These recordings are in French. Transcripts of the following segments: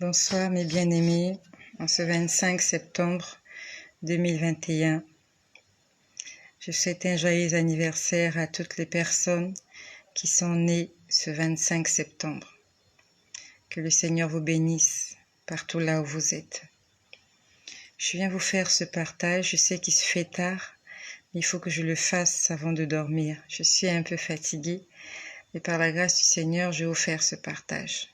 Bonsoir mes bien-aimés, en ce 25 septembre 2021. Je souhaite un joyeux anniversaire à toutes les personnes qui sont nées ce 25 septembre. Que le Seigneur vous bénisse partout là où vous êtes. Je viens vous faire ce partage, je sais qu'il se fait tard, mais il faut que je le fasse avant de dormir. Je suis un peu fatiguée, mais par la grâce du Seigneur, je vais vous faire ce partage.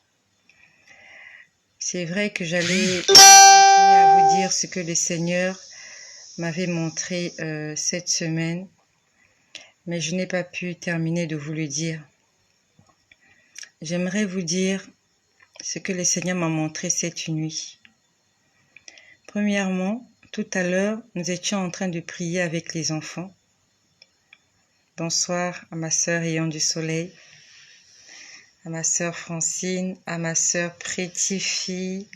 C'est vrai que j'allais continuer à vous dire ce que le Seigneur m'avait montré cette semaine, mais je n'ai pas pu terminer de vous le dire. J'aimerais vous dire ce que le Seigneur m'a montré cette nuit. Premièrement, tout à l'heure, nous étions en train de prier avec les enfants. Bonsoir à ma sœur Ayant du Soleil, à ma sœur Francine, à ma sœur Prétifille.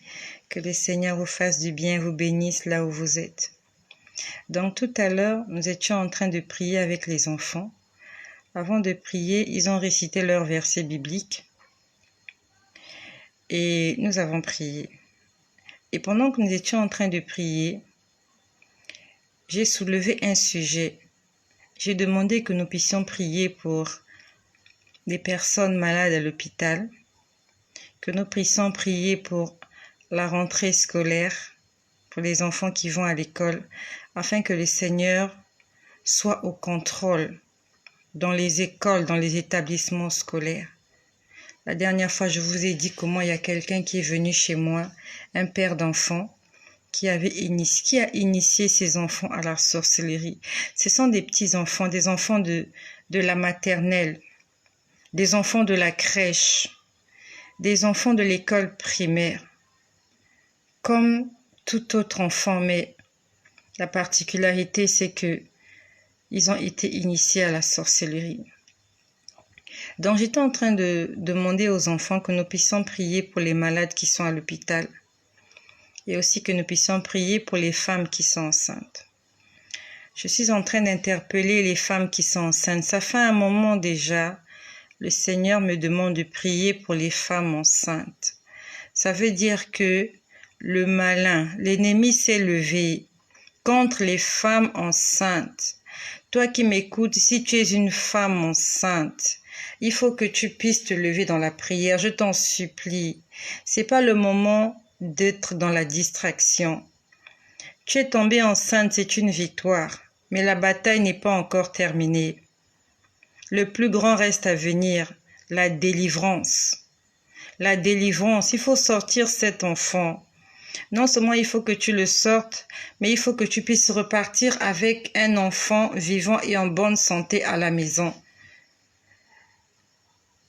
Que le Seigneur vous fasse du bien, vous bénisse là où vous êtes. Donc tout à l'heure, nous étions en train de prier avec les enfants. Avant de prier, ils ont récité leur verset biblique et nous avons prié. Et pendant que nous étions en train de prier, j'ai soulevé un sujet. J'ai demandé que nous puissions prier pour les personnes malades à l'hôpital, que nous puissions prier pour la rentrée scolaire, pour les enfants qui vont à l'école, afin que le Seigneur soit au contrôle dans les écoles, dans les établissements scolaires. La dernière fois, je vous ai dit comment il y a quelqu'un qui est venu chez moi, un père d'enfants, qui a initié ses enfants à la sorcellerie. Ce sont des petits-enfants, des enfants de la maternelle, des enfants de la crèche, des enfants de l'école primaire, comme tout autre enfant, mais la particularité, c'est que ils ont été initiés à la sorcellerie. Donc j'étais en train de demander aux enfants que nous puissions prier pour les malades qui sont à l'hôpital et aussi que nous puissions prier pour les femmes qui sont enceintes. Je suis en train d'interpeller les femmes qui sont enceintes. Ça fait un moment déjà, le Seigneur me demande de prier pour les femmes enceintes. Ça veut dire que le malin, l'ennemi s'est levé contre les femmes enceintes. Toi qui m'écoutes, si tu es une femme enceinte, il faut que tu puisses te lever dans la prière. Je t'en supplie. C'est pas le moment d'être dans la distraction. Tu es tombée enceinte, c'est une victoire. Mais la bataille n'est pas encore terminée. Le plus grand reste à venir, la délivrance. La délivrance, il faut sortir cet enfant. Non seulement il faut que tu le sortes, mais il faut que tu puisses repartir avec un enfant vivant et en bonne santé à la maison.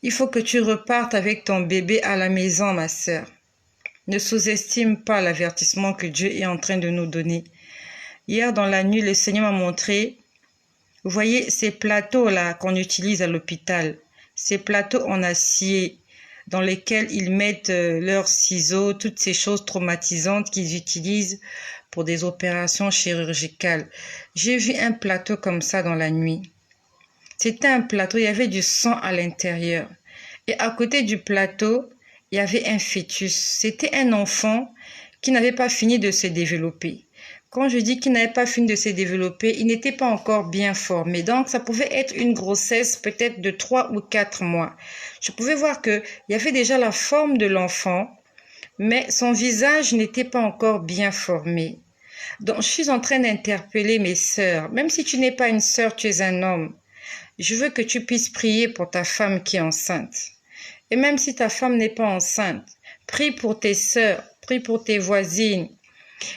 Il faut que tu repartes avec ton bébé à la maison, ma sœur. Ne sous-estime pas l'avertissement que Dieu est en train de nous donner. Hier, dans la nuit, le Seigneur m'a montré, vous voyez ces plateaux-là qu'on utilise à l'hôpital, ces plateaux en acier dans lesquels ils mettent leurs ciseaux, toutes ces choses traumatisantes qu'ils utilisent pour des opérations chirurgicales. J'ai vu un plateau comme ça dans la nuit. C'était un plateau, il y avait du sang à l'intérieur. Et à côté du plateau, il y avait un fœtus. C'était un enfant qui n'avait pas fini de se développer. Quand je dis qu'il n'avait pas fini de se développer, il n'était pas encore bien formé. Donc, ça pouvait être une grossesse peut-être de 3 ou 4 mois. Je pouvais voir qu'il y avait déjà la forme de l'enfant, mais son visage n'était pas encore bien formé. Donc, je suis en train d'interpeller mes sœurs. Même si tu n'es pas une sœur, tu es un homme. Je veux que tu puisses prier pour ta femme qui est enceinte. Et même si ta femme n'est pas enceinte, prie pour tes sœurs, prie pour tes voisines,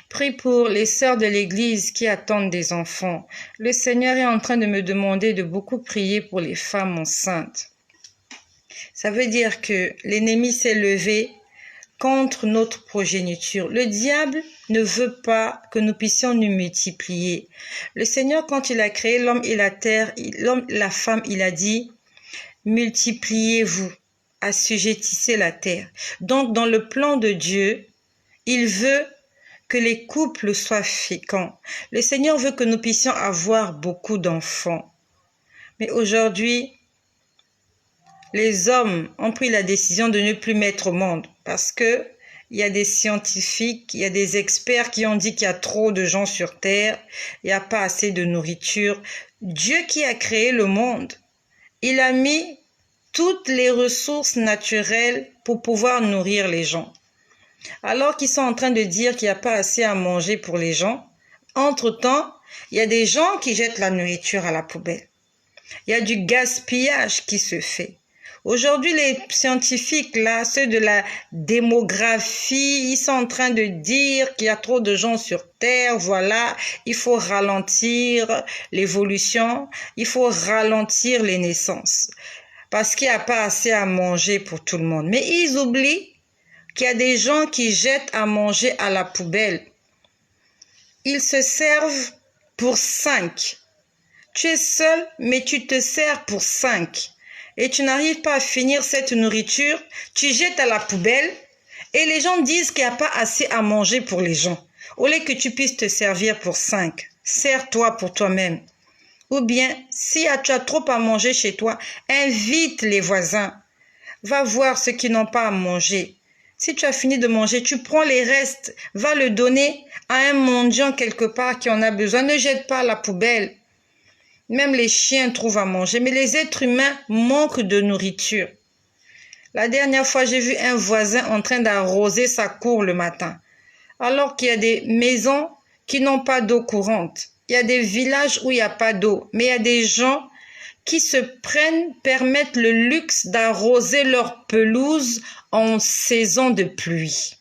prie pour les sœurs de l'église qui attendent des enfants. Le Seigneur est en train de me demander de beaucoup prier pour les femmes enceintes. Ça veut dire que l'ennemi s'est levé contre notre progéniture. Le diable ne veut pas que nous puissions nous multiplier. Le Seigneur, quand il a créé l'homme et la terre, l'homme et la femme, il a dit « Multipliez-vous, assujettissez la terre ». Donc, dans le plan de Dieu, il veut que les couples soient féconds. Le Seigneur veut que nous puissions avoir beaucoup d'enfants. Mais aujourd'hui, les hommes ont pris la décision de ne plus mettre au monde parce que il y a des scientifiques, il y a des experts qui ont dit qu'il y a trop de gens sur Terre, il n'y a pas assez de nourriture. Dieu qui a créé le monde, il a mis toutes les ressources naturelles pour pouvoir nourrir les gens. Alors qu'ils sont en train de dire qu'il n'y a pas assez à manger pour les gens, entre-temps, il y a des gens qui jettent la nourriture à la poubelle. Il y a du gaspillage qui se fait. Aujourd'hui, les scientifiques, là, ceux de la démographie, ils sont en train de dire qu'il y a trop de gens sur Terre, voilà, il faut ralentir l'évolution, il faut ralentir les naissances, parce qu'il n'y a pas assez à manger pour tout le monde. Mais ils oublient qu'il y a des gens qui jettent à manger à la poubelle. Ils se servent pour 5. Tu es seul, mais tu te sers pour 5. Et tu n'arrives pas à finir cette nourriture, tu jettes à la poubelle et les gens disent qu'il n'y a pas assez à manger pour les gens. Au lieu que tu puisses te servir pour 5, sers-toi pour toi-même. Ou bien, si tu as trop à manger chez toi, invite les voisins. Va voir ceux qui n'ont pas à manger. Si tu as fini de manger, tu prends les restes, va le donner à un mendiant quelque part qui en a besoin. Ne jette pas à la poubelle. Même les chiens trouvent à manger, mais les êtres humains manquent de nourriture. La dernière fois, j'ai vu un voisin en train d'arroser sa cour le matin, alors qu'il y a des maisons qui n'ont pas d'eau courante. Il y a des villages où il n'y a pas d'eau, mais il y a des gens qui permettent le luxe d'arroser leur pelouse en saison de pluie.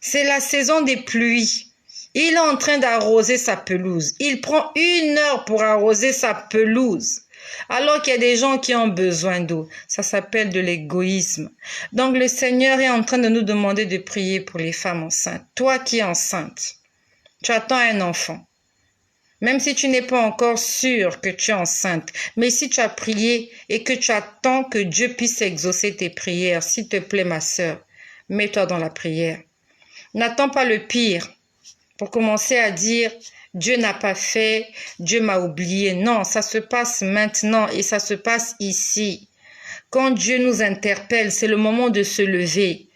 C'est la saison des pluies. Il est en train d'arroser sa pelouse. Il prend 1 heure pour arroser sa pelouse. Alors qu'il y a des gens qui ont besoin d'eau. Ça s'appelle de l'égoïsme. Donc le Seigneur est en train de nous demander de prier pour les femmes enceintes. Toi qui es enceinte, tu attends un enfant. Même si tu n'es pas encore sûr que tu es enceinte, mais si tu as prié et que tu attends que Dieu puisse exaucer tes prières, s'il te plaît ma sœur, mets-toi dans la prière. N'attends pas le pire pour commencer à dire « Dieu n'a pas fait, Dieu m'a oublié ». Non, ça se passe maintenant et ça se passe ici. Quand Dieu nous interpelle, c'est le moment de se lever.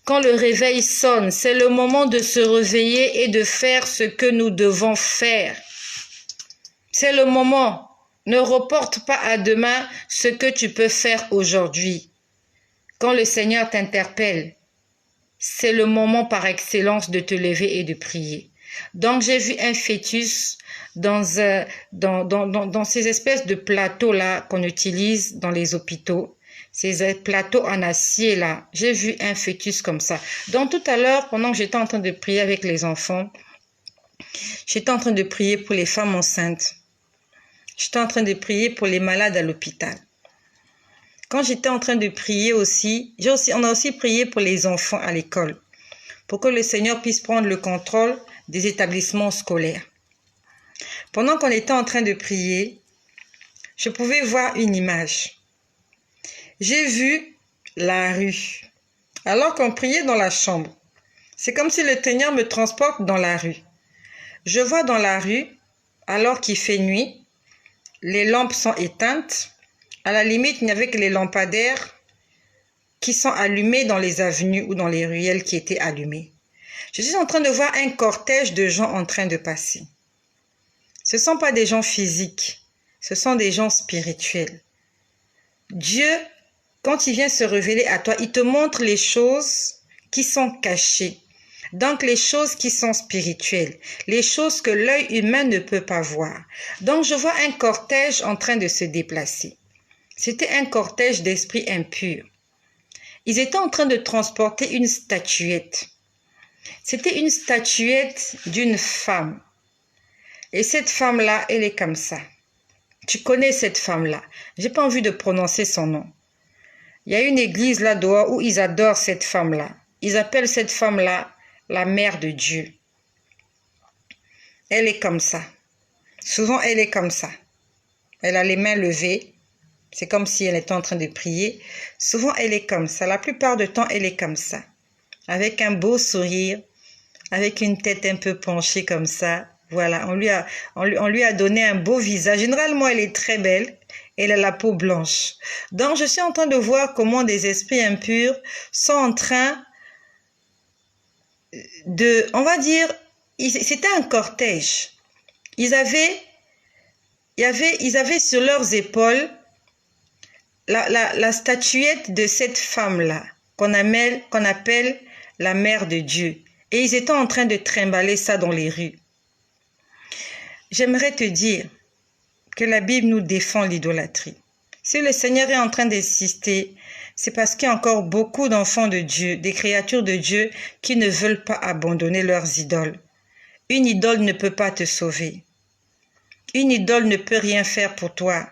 Quand le réveil sonne, c'est le moment de se réveiller et de faire ce que nous devons faire. C'est le moment. Ne reporte pas à demain ce que tu peux faire aujourd'hui. Quand le Seigneur t'interpelle, c'est le moment par excellence de te lever et de prier. Donc j'ai vu un fœtus dans ces espèces de plateaux-là qu'on utilise dans les hôpitaux. Ces plateaux en acier là, j'ai vu un fœtus comme ça. Donc tout à l'heure, pendant que j'étais en train de prier avec les enfants, j'étais en train de prier pour les femmes enceintes. J'étais en train de prier pour les malades à l'hôpital. Quand j'étais en train de prier aussi, on a aussi prié pour les enfants à l'école, pour que le Seigneur puisse prendre le contrôle des établissements scolaires. Pendant qu'on était en train de prier, je pouvais voir une image. J'ai vu la rue, alors qu'on priait dans la chambre. C'est comme si le Seigneur me transporte dans la rue. Je vois dans la rue, alors qu'il fait nuit, les lampes sont éteintes. À la limite, il n'y avait que les lampadaires qui sont allumés dans les avenues ou dans les ruelles qui étaient allumés. Je suis en train de voir un cortège de gens en train de passer. Ce ne sont pas des gens physiques, ce sont des gens spirituels. Dieu, quand il vient se révéler à toi, il te montre les choses qui sont cachées. Donc les choses qui sont spirituelles, les choses que l'œil humain ne peut pas voir. Donc je vois un cortège en train de se déplacer. C'était un cortège d'esprits impurs. Ils étaient en train de transporter une statuette. C'était une statuette d'une femme. Et cette femme-là, elle est comme ça. Tu connais cette femme-là. J'ai pas envie de prononcer son nom. Il y a une église là dehors où ils adorent cette femme-là. Ils appellent cette femme-là la mère de Dieu. Elle est comme ça. Souvent, elle est comme ça. Elle a les mains levées. C'est comme si elle était en train de prier. Souvent, elle est comme ça. La plupart du temps, elle est comme ça. Avec un beau sourire, avec une tête un peu penchée comme ça. Voilà, on lui a donné un beau visage. Généralement, elle est très belle. Elle a la peau blanche. Donc, je suis en train de voir comment des esprits impurs sont en train on va dire, c'était un cortège. Ils avaient sur leurs épaules la statuette de cette femme-là, qu'on appelle la mère de Dieu. Et ils étaient en train de trimballer ça dans les rues. J'aimerais te dire que la Bible nous défend l'idolâtrie. Si le Seigneur est en train d'insister, c'est parce qu'il y a encore beaucoup d'enfants de Dieu, des créatures de Dieu qui ne veulent pas abandonner leurs idoles. Une idole ne peut pas te sauver. Une idole ne peut rien faire pour toi.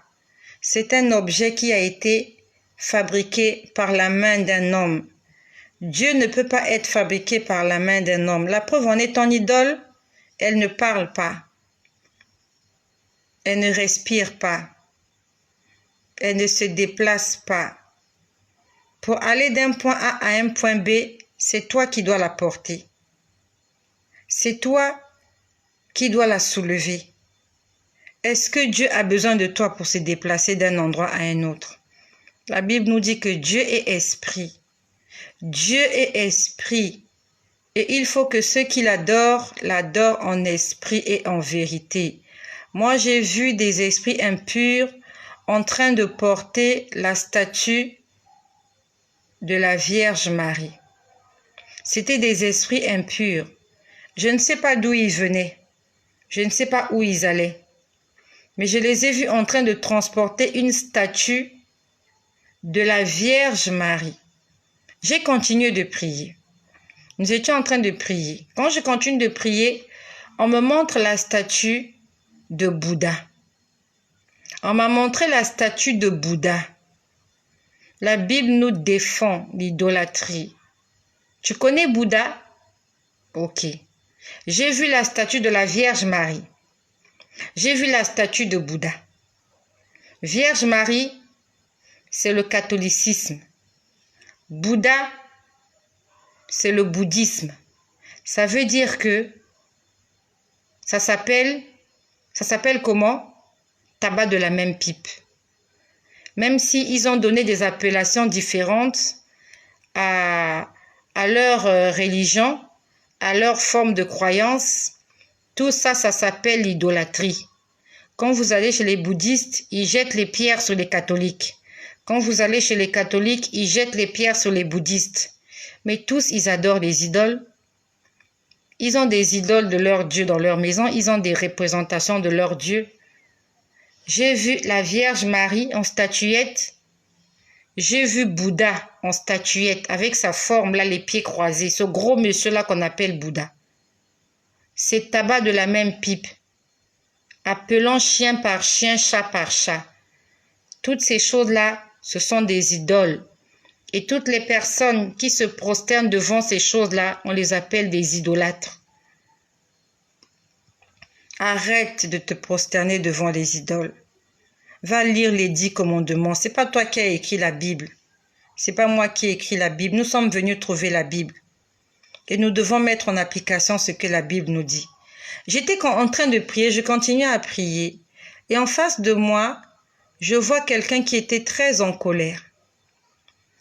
C'est un objet qui a été fabriqué par la main d'un homme. Dieu ne peut pas être fabriqué par la main d'un homme. La preuve en est ton idole, elle ne parle pas. Elle ne respire pas. Elle ne se déplace pas. Pour aller d'un point A à un point B, c'est toi qui dois la porter. C'est toi qui dois la soulever. Est-ce que Dieu a besoin de toi pour se déplacer d'un endroit à un autre? La Bible nous dit que Dieu est esprit. Dieu est esprit. Et il faut que ceux qui l'adorent en esprit et en vérité. Moi, j'ai vu des esprits impurs en train de porter la statue de la Vierge Marie. C'était des esprits impurs. Je ne sais pas d'où ils venaient. Je ne sais pas où ils allaient. Mais je les ai vus en train de transporter une statue de la Vierge Marie. J'ai continué de prier. Nous étions en train de prier. Quand je continue de prier, on me montre la statue de Bouddha. On m'a montré la statue de Bouddha. La Bible nous défend l'idolâtrie. Tu connais Bouddha? Ok. J'ai vu la statue de la Vierge Marie. J'ai vu la statue de Bouddha. Vierge Marie, c'est le catholicisme. Bouddha, c'est le bouddhisme. Ça veut dire que ça s'appelle comment? Tabac de la même pipe. Même s'ils ont donné des appellations différentes à leur religion, à leur forme de croyance, tout ça, ça s'appelle l'idolâtrie. Quand vous allez chez les bouddhistes, ils jettent les pierres sur les catholiques. Quand vous allez chez les catholiques, ils jettent les pierres sur les bouddhistes. Mais tous, ils adorent les idoles. Ils ont des idoles de leur Dieu dans leur maison. Ils ont des représentations de leur Dieu. J'ai vu la Vierge Marie en statuette. J'ai vu Bouddha en statuette avec sa forme là, les pieds croisés. Ce gros monsieur là qu'on appelle Bouddha. C'est tabac de la même pipe. Appelant chien par chien, chat par chat. Toutes ces choses-là, ce sont des idoles. Et toutes les personnes qui se prosternent devant ces choses-là, on les appelle des idolâtres. Arrête de te prosterner devant les idoles. Va lire les 10 commandements. C'est pas toi qui as écrit la Bible. C'est pas moi qui ai écrit la Bible. Nous sommes venus trouver la Bible. Et nous devons mettre en application ce que la Bible nous dit. J'étais en train de prier, je continuais à prier. Et en face de moi, je vois quelqu'un qui était très en colère.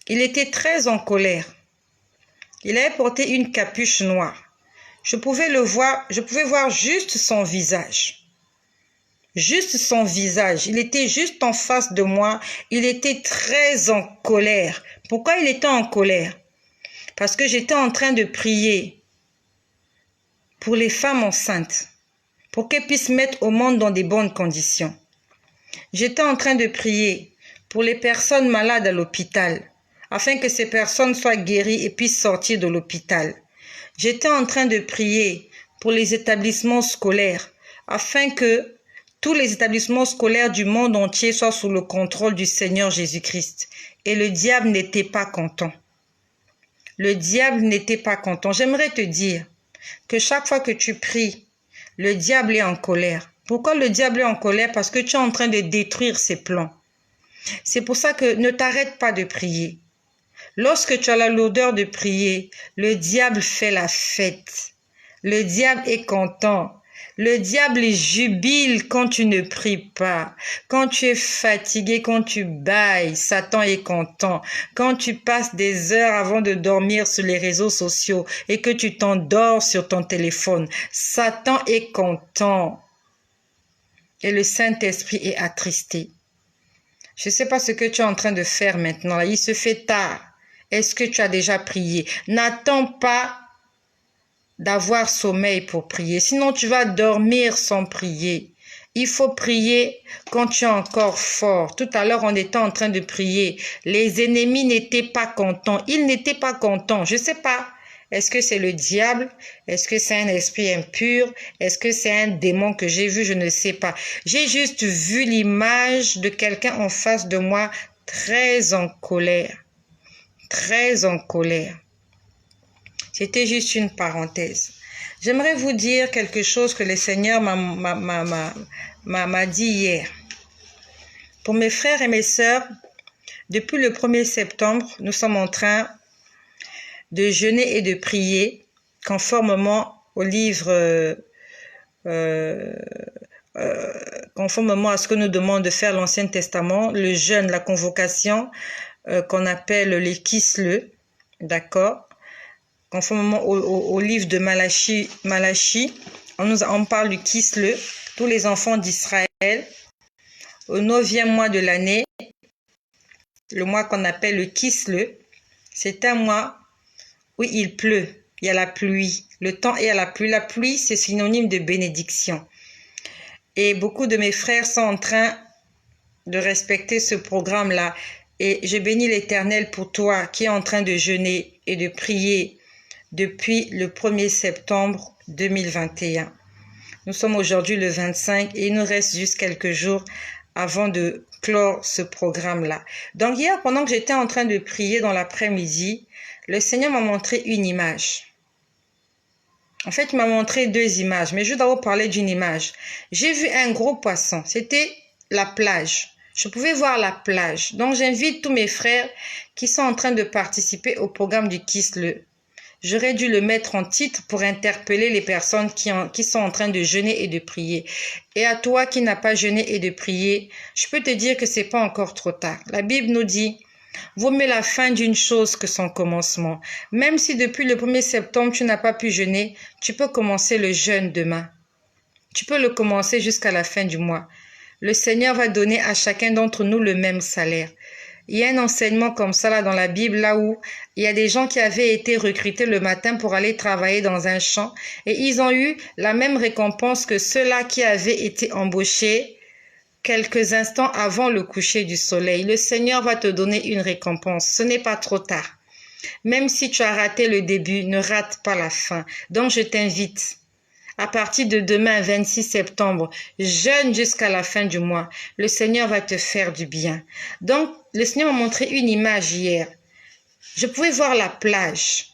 Il était très en colère. Il avait porté une capuche noire. Je pouvais voir juste son visage. Juste son visage. Il était juste en face de moi. Il était très en colère. Pourquoi il était en colère? Parce que j'étais en train de prier pour les femmes enceintes, pour qu'elles puissent mettre au monde dans des bonnes conditions. J'étais en train de prier pour les personnes malades à l'hôpital, afin que ces personnes soient guéries et puissent sortir de l'hôpital. J'étais en train de prier pour les établissements scolaires, afin que tous les établissements scolaires du monde entier soient sous le contrôle du Seigneur Jésus-Christ. Et le diable n'était pas content. Le diable n'était pas content. J'aimerais te dire que chaque fois que tu pries, le diable est en colère. Pourquoi le diable est en colère? Parce que tu es en train de détruire ses plans. C'est pour ça que ne t'arrête pas de prier. Lorsque tu as la lourdeur de prier, le diable fait la fête. Le diable est content. Le diable jubile quand tu ne pries pas. Quand tu es fatigué, quand tu bailles, Satan est content. Quand tu passes des heures avant de dormir sur les réseaux sociaux et que tu t'endors sur ton téléphone, Satan est content. Et le Saint-Esprit est attristé. Je ne sais pas ce que tu es en train de faire maintenant. Il se fait tard. Est-ce que tu as déjà prié? N'attends pas d'avoir sommeil pour prier. Sinon, tu vas dormir sans prier. Il faut prier quand tu es encore fort. Tout à l'heure, on était en train de prier. Les ennemis n'étaient pas contents. Ils n'étaient pas contents. Je ne sais pas. Est-ce que c'est le diable? Est-ce que c'est un esprit impur? Est-ce que c'est un démon que j'ai vu? Je ne sais pas. J'ai juste vu l'image de quelqu'un en face de moi très en colère. Très en colère. C'était juste une parenthèse. J'aimerais vous dire quelque chose que le Seigneur m'a dit hier. Pour mes frères et mes sœurs, depuis le 1er septembre, nous sommes en train de jeûner et de prier conformément au livre, conformément à ce que nous demande de faire l'Ancien Testament, le jeûne, la convocation qu'on appelle les Kisle, d'accord? Conformément au livre de Malachie, on parle du Kisle, tous les enfants d'Israël, au 9e mois de l'année, le mois qu'on appelle le Kisle, c'est un mois où il pleut, il y a la pluie, le temps est à la pluie. La pluie, c'est synonyme de bénédiction. Et beaucoup de mes frères sont en train de respecter ce programme-là. Et je bénis l'Éternel pour toi qui est en train de jeûner et de prier depuis le 1er septembre 2021. Nous sommes aujourd'hui le 25 et il nous reste juste quelques jours avant de clore ce programme-là. Donc hier, pendant que j'étais en train de prier dans l'après-midi, le Seigneur m'a montré une image. En fait, il m'a montré 2 images, mais je vais d'abord parler d'une image. J'ai vu un gros poisson, c'était la plage. Je pouvais voir la plage. Donc j'invite tous mes frères qui sont en train de participer au programme du Kisle. J'aurais dû le mettre en titre pour interpeller les personnes qui sont en train de jeûner et de prier. Et à toi qui n'as pas jeûné et de prier, je peux te dire que c'est pas encore trop tard. La Bible nous dit, vaut mieux la fin d'une chose que son commencement. Même si depuis le 1er septembre, tu n'as pas pu jeûner, tu peux commencer le jeûne demain. Tu peux le commencer jusqu'à la fin du mois. Le Seigneur va donner à chacun d'entre nous le même salaire. Il y a un enseignement comme ça là dans la Bible, là où il y a des gens qui avaient été recrutés le matin pour aller travailler dans un champ et ils ont eu la même récompense que ceux-là qui avaient été embauchés quelques instants avant le coucher du soleil. Le Seigneur va te donner une récompense. Ce n'est pas trop tard. Même si tu as raté le début, ne rate pas la fin. Donc je t'invite. À partir de demain, 26 septembre, jeûne jusqu'à la fin du mois. Le Seigneur va te faire du bien. Donc, le Seigneur m'a montré une image hier. Je pouvais voir la plage.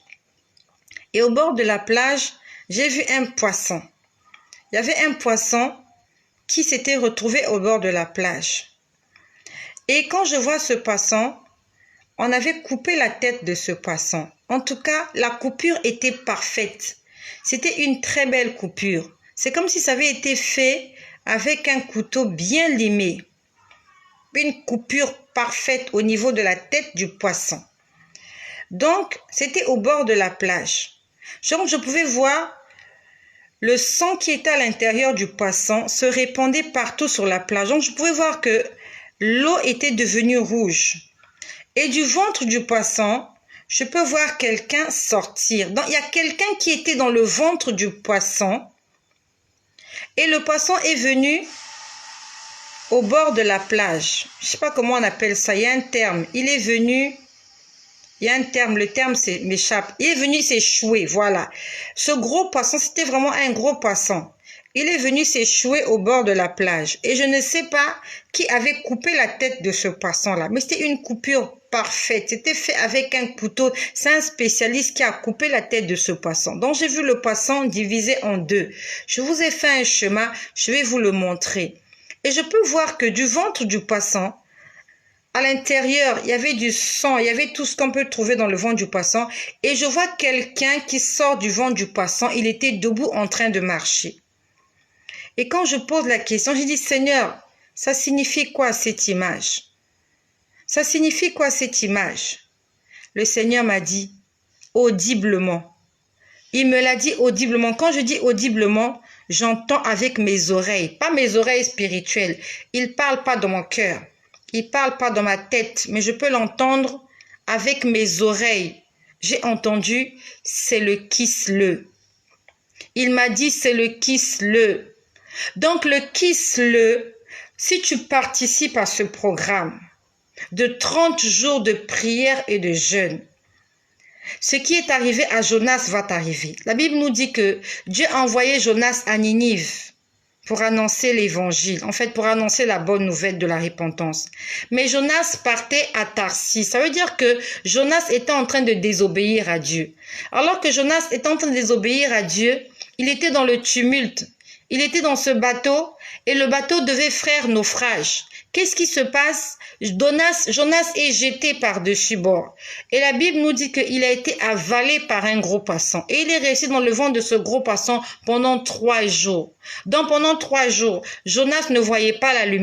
Et au bord de la plage, j'ai vu un poisson. Il y avait un poisson qui s'était retrouvé au bord de la plage. Et quand je vois ce poisson, on avait coupé la tête de ce poisson. En tout cas, la coupure était parfaite. C'était une très belle coupure. C'est comme si ça avait été fait avec un couteau bien limé. Une coupure parfaite au niveau de la tête du poisson. Donc, c'était au bord de la plage. Donc, je pouvais voir le sang qui était à l'intérieur du poisson se répandait partout sur la plage. Donc, je pouvais voir que l'eau était devenue rouge. Et du ventre du poisson, je peux voir quelqu'un sortir. Donc, il y a quelqu'un qui était dans le ventre du poisson. Et le poisson est venu au bord de la plage. Je ne sais pas comment on appelle ça. Il y a un terme. Il est venu... Il y a un terme, le terme m'échappe. Il est venu s'échouer, voilà. Ce gros poisson, c'était vraiment un gros poisson. Il est venu s'échouer au bord de la plage. Et je ne sais pas qui avait coupé la tête de ce poisson-là. Mais c'était une coupure parfaite. C'était fait avec un couteau. C'est un spécialiste qui a coupé la tête de ce poisson. Donc j'ai vu le poisson divisé en 2. Je vous ai fait un schéma. Je vais vous le montrer. Et je peux voir que du ventre du poisson, à l'intérieur, il y avait du sang, il y avait tout ce qu'on peut trouver dans le ventre du poisson. Et je vois quelqu'un qui sort du ventre du poisson. Il était debout en train de marcher. Et quand je pose la question, j'ai dit, Seigneur, ça signifie quoi cette image? Ça signifie quoi cette image? Le Seigneur m'a dit audiblement. Il me l'a dit audiblement. Quand je dis audiblement, j'entends avec mes oreilles, pas mes oreilles spirituelles. Il parle pas dans mon cœur. Il parle pas dans ma tête, mais je peux l'entendre avec mes oreilles. J'ai entendu, c'est le Kislev. Il m'a dit, c'est le Kislev. Donc le Kislev, si tu participes à ce programme de 30 jours de prière et de jeûne, ce qui est arrivé à Jonas va t'arriver. La Bible nous dit que Dieu a envoyé Jonas à Ninive pour annoncer l'évangile, en fait pour annoncer la bonne nouvelle de la repentance. Mais Jonas partait à Tarsis. Ça veut dire que Jonas était en train de désobéir à Dieu. Alors que Jonas était en train de désobéir à Dieu, il était dans le tumulte. Il était dans ce bateau et le bateau devait faire naufrage. Qu'est-ce qui se passe? Jonas est jeté par-dessus bord. Et la Bible nous dit qu'il a été avalé par un gros poisson. Et il est resté dans le ventre de ce gros poisson pendant 3 jours. Donc pendant 3 jours, Jonas ne voyait pas la lumière.